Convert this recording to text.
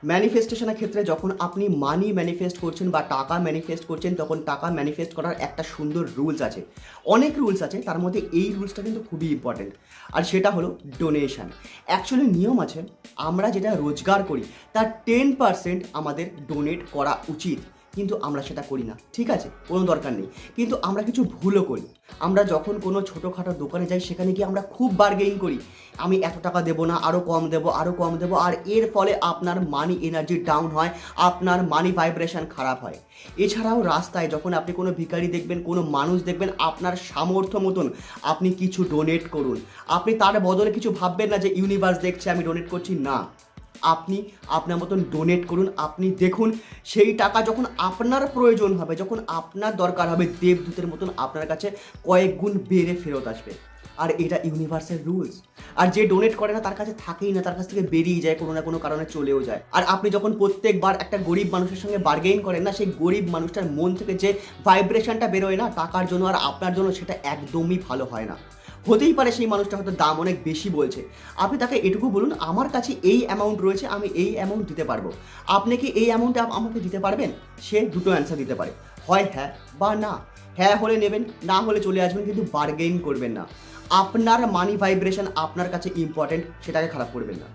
ম্যানিফেস্টেশনের ক্ষেত্রে যখন আপনি মানি ম্যানিফেস্ট করছেন বা টাকা ম্যানিফেস্ট করছেন, তখন টাকা ম্যানিফেস্ট করার একটা সুন্দর রুলস আছে। অনেক রুলস আছে, তার মধ্যে এই রুলসটা কিন্তু খুবই ইম্পর্টেন্ট। আর সেটা হলো ডোনেশন। অ্যাকচুয়ালি নিয়ম আছে, আমরা যেটা রোজগার করি তার 10% আমাদের ডোনেট করা উচিত, কিন্তু আমরা সেটা করি না। ঠিক আছে, কোনো দরকার নেই, কিন্তু আমরা কিছু ভুলও করি। আমরা যখন কোনো ছোটোখাটো দোকানে যাই, সেখানে গিয়ে আমরা খুব বার্গেইন করি, আমি এত টাকা দেবো না, আরও কম দেবো, আরও কম দেবো। আর এর ফলে আপনার মানি এনার্জি ডাউন হয়, আপনার মানি ভাইব্রেশন খারাপ হয়। এছাড়াও রাস্তায় যখন আপনি কোনো ভিখারি দেখবেন, কোনো মানুষ দেখবেন, আপনার সামর্থ্য মতন আপনি কিছু ডোনেট করুন। আপনি তার বদলে কিছু ভাববেন না যে ইউনিভার্স দেখছে আমি ডোনেট করছি, না। আপনি আপনার মতন ডোনেট করুন। আপনি দেখুন সেই টাকা যখন আপনার প্রয়োজন হবে, যখন আপনার দরকার হবে, দেবদূতের মতন আপনার কাছে কয়েক গুণ বেড়ে ফেরত আসবে। আর এটা ইউনিভার্সের রুলস। আর যে ডোনেট করে না তার কাছে থাকেই না, তার কাছ থেকে বেরিয়ে যায়, কোনো না কোনো কারণে চলেও যায়। আর আপনি যখন প্রত্যেকবার একটা গরিব মানুষের সঙ্গে বার্গেইন করেন না, সেই গরিব মানুষটার মন থেকে যে ভাইব্রেশনটা বেরোয় না টাকার জন্য আর আপনার জন্য, সেটা একদমই ভালো হয় না। হতেই পারে সেই মানুষটা হয়তো দাম অনেক বেশি বলছে, আপনি তাকে এটুকু বলুন আমার কাছে এই অ্যামাউন্ট রয়েছে, আমি এই অ্যামাউন্ট দিতে পারবো, আপনি কি এই অ্যামাউন্টে আমাকে দিতে পারবেন? সে দুটো অ্যান্সার দিতে পারে, হয় হ্যাঁ বা না। হ্যাঁ হলে নেবেন, না হলে চলে আসবেন, কিন্তু বার্গেইন করবেন না। আপনার মানি ভাইব্রেশন আপনার কাছে ইম্পর্টেন্ট, সেটাকে খারাপ করবেন না।